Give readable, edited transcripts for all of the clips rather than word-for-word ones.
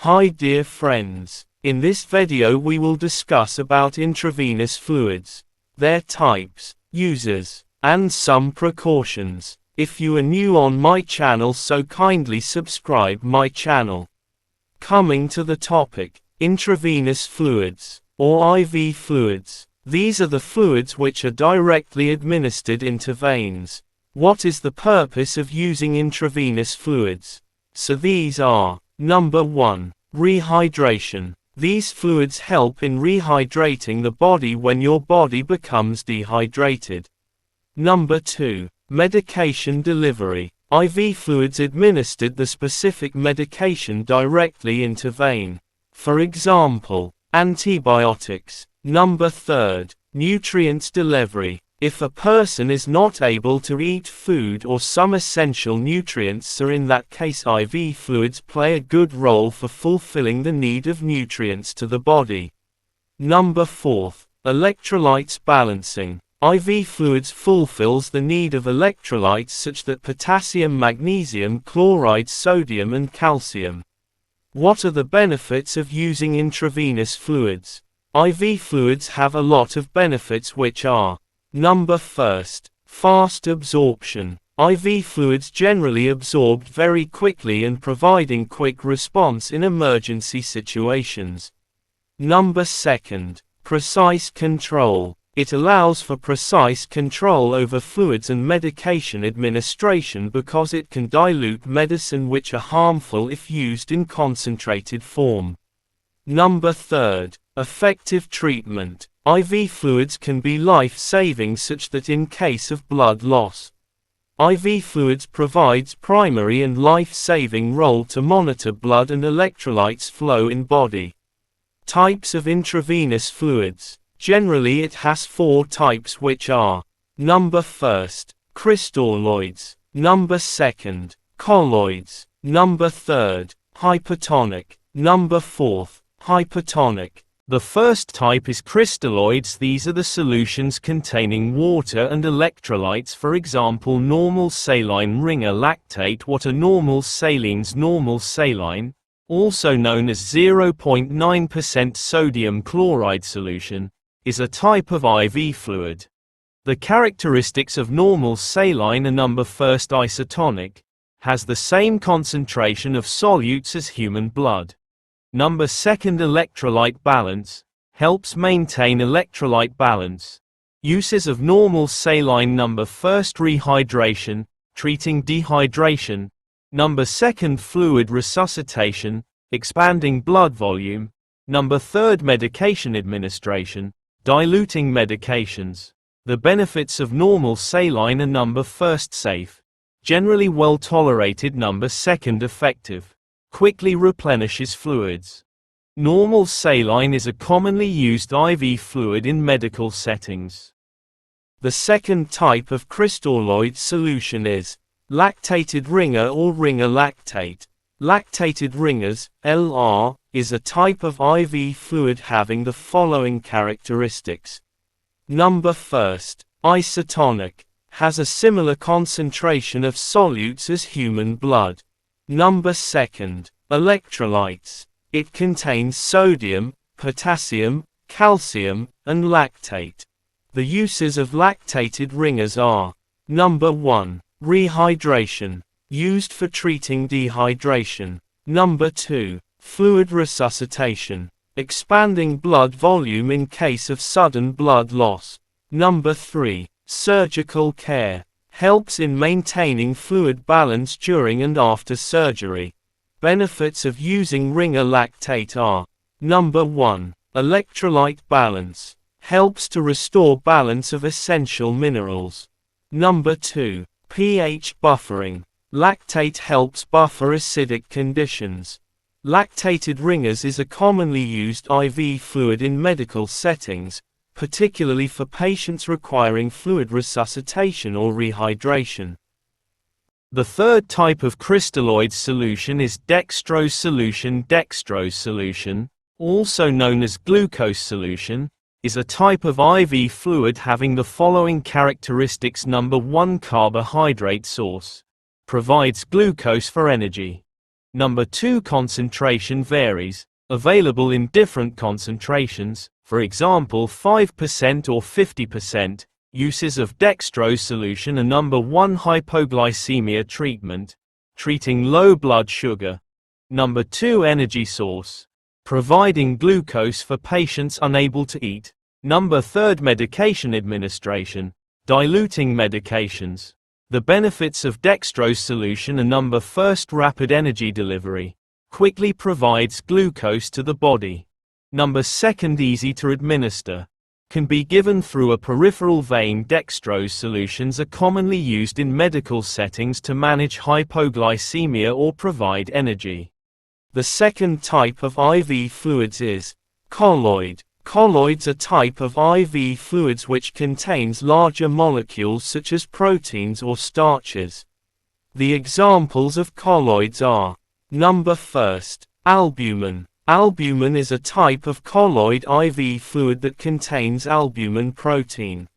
Hi dear friends, in this video we will discuss about intravenous fluids, their types, uses, and some precautions. If you are new on my channel, so kindly subscribe my channel. Coming to the topic, intravenous fluids, or IV fluids. These are the fluids which are directly administered into veins. What is the purpose of using intravenous fluids? So these are: Number 1. Rehydration. These fluids help in rehydrating the body when your body becomes dehydrated. Number 2. Medication delivery. IV fluids administered the specific medication directly into vein. For example, antibiotics. Number 3. Nutrients delivery. If a person is not able to eat food or some essential nutrients, so in that case IV fluids play a good role for fulfilling the need of nutrients to the body. Number 4. Electrolytes balancing. IV fluids fulfills the need of electrolytes such that potassium, magnesium, chloride, sodium and calcium. What are the benefits of using intravenous fluids? IV fluids have a lot of benefits, which are: Number 1. Fast absorption. IV fluids generally absorbed very quickly and providing quick response in emergency situations. Number 2. Precise control. It allows for precise control over fluids and medication administration because it can dilute medicine which are harmful if used in concentrated form. Number 3. Effective treatment. IV fluids can be life-saving such that in case of blood loss, IV fluids provides primary and life-saving role to monitor blood and electrolytes flow in body. Types of intravenous fluids. Generally it has 4 types, which are: Number 1. Crystalloids. Number 2. Colloids. Number 3. Hypertonic. Number 4. Hypertonic. The first type is crystalloids. These are the solutions containing water and electrolytes, for example normal saline ringer lactate. What are normal salines? Normal saline, also known as 0.9% sodium chloride solution, is a type of IV fluid. The characteristics of normal saline are: Number 1. Isotonic, has the same concentration of solutes as human blood. Number 2. Electrolyte balance, helps maintain electrolyte balance. Uses of normal saline: Number 1. Rehydration, treating dehydration. Number 2. Fluid resuscitation, expanding blood volume. Number 3. Medication administration, diluting medications. The benefits of normal saline are: Number 1. Safe, generally well tolerated. Number 2. Effective, quickly replenishes fluids. Normal saline is a commonly used IV fluid in medical settings. The second type of crystalloid solution is lactated ringer or ringer lactate. Lactated ringers, LR, is a type of IV fluid having the following characteristics. Number 1. Isotonic, has a similar concentration of solutes as human blood. Number 2. Electrolytes. It contains sodium, potassium, calcium, and lactate. The uses of lactated ringers are: Number 1. Rehydration, used for treating dehydration. Number 2. Fluid resuscitation, expanding blood volume in case of sudden blood loss. Number 3. Surgical care, helps in maintaining fluid balance during and after surgery. Benefits of using ringer lactate are: Number 1. Electrolyte balance, helps to restore balance of essential minerals. Number 2. pH buffering, lactate helps buffer acidic conditions. Lactated ringers is a commonly used IV fluid in medical settings, particularly for patients requiring fluid resuscitation or rehydration. The third type of crystalloid solution is dextrose solution. Dextrose solution, also known as glucose solution, is a type of IV fluid having the following characteristics. Number 1. Carbohydrate source, provides glucose for energy. Number 2, concentration varies. Available in different concentrations, for example 5% or 50%. Uses of dextrose solution are number 1, hypoglycemia treatment, treating low blood sugar. Number 2, energy source, providing glucose for patients unable to eat. Number 3, medication administration, diluting medications. The benefits of dextrose solution are number 1, rapid energy delivery, quickly provides glucose to the body. Number 2, easy to administer, can be given through a peripheral vein. Dextrose solutions are commonly used in medical settings to manage hypoglycemia or provide energy. The second type of IV fluids is colloid. Colloids are type of IV fluids which contains larger molecules such as proteins or starches. The examples of colloids are: number 1, albumin. Albumin is a type of colloid IV fluid that contains albumin protein.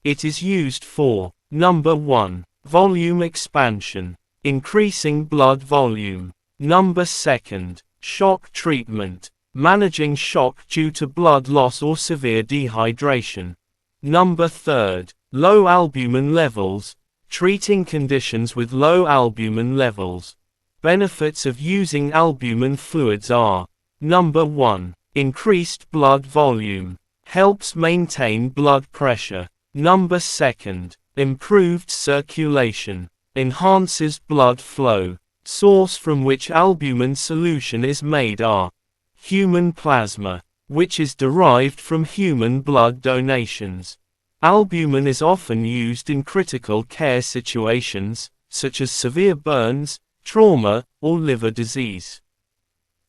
It is used for number 1, volume expansion, increasing blood volume. Number 2, shock treatment, managing shock due to blood loss or severe dehydration. Number 3, low albumin levels, treating conditions with low albumin levels. Benefits of using albumin fluids are: number 1, increased blood volume, helps maintain blood pressure. Number 2, improved circulation, enhances blood flow. Source from which albumin solution is made are human plasma, which is derived from human blood donations. Albumin is often used in critical care situations, such as severe burns, trauma, or liver disease.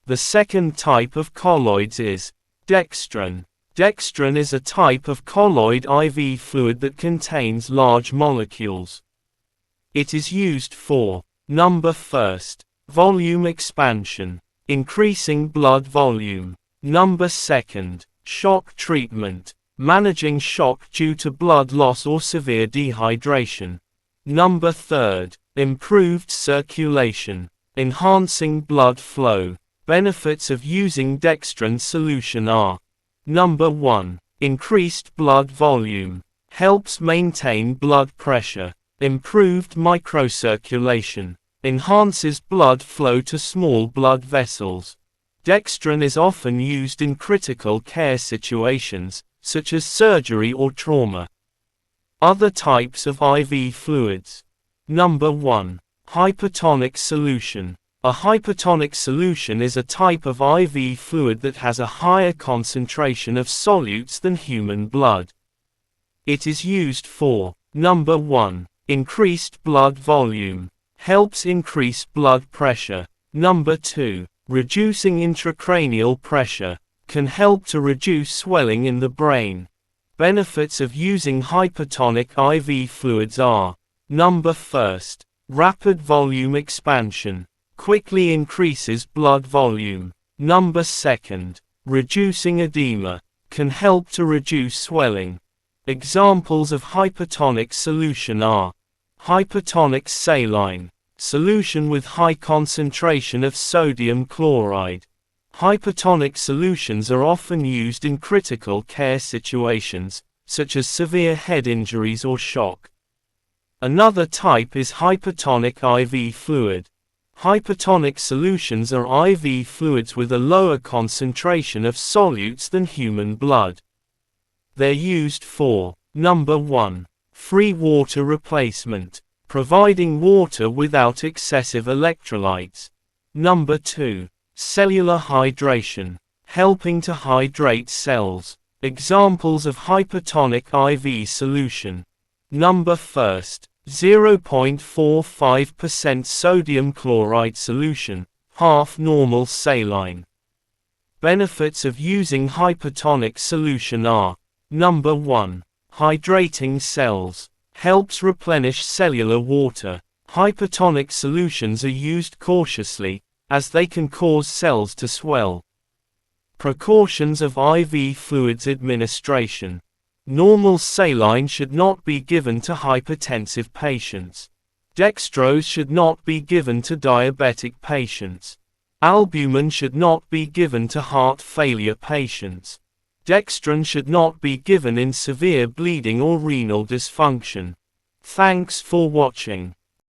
The second type of colloids is dextran. Dextran is a type of colloid IV fluid that contains large molecules. It is used for number 1, volume expansion, increasing blood volume. Number 2, shock treatment, managing shock due to blood loss or severe dehydration. Number 3, improved circulation, enhancing blood flow. Benefits of using dextran solution are: number 1, increased blood volume, helps maintain blood pressure. Improved microcirculation, enhances blood flow to small blood vessels. Dextran is often used in critical care situations, such as surgery or trauma. Other types of IV fluids. Number 1, hypertonic solution. A hypertonic solution is a type of IV fluid that has a higher concentration of solutes than human blood. It is used for number 1, increased blood volume, helps increase blood pressure. Number 2, reducing intracranial pressure, can help to reduce swelling in the brain. Benefits of using hypertonic IV fluids are: number 1, rapid volume expansion, quickly increases blood volume. Number 2, reducing edema, can help to reduce swelling. Examples of hypertonic solution are hypertonic saline, solution with high concentration of sodium chloride. Hypertonic solutions are often used in critical care situations, such as severe head injuries or shock. Another type is hypertonic IV fluid. Hypertonic solutions are IV fluids with a lower concentration of solutes than human blood. They're used for number 1, free water replacement, providing water without excessive electrolytes. Number 2, cellular hydration, helping to hydrate cells. Examples of hypertonic IV solution. Number 1, 0.45% sodium chloride solution, half normal saline. Benefits of using hypertonic solution are: number 1, hydrating cells, helps replenish cellular water. Hypertonic solutions are used cautiously, as they can cause cells to swell. Precautions of IV fluids administration. Normal saline should not be given to hypertensive patients. Dextrose should not be given to diabetic patients. Albumin should not be given to heart failure patients. Dextran should not be given in severe bleeding or renal dysfunction. Thanks for watching.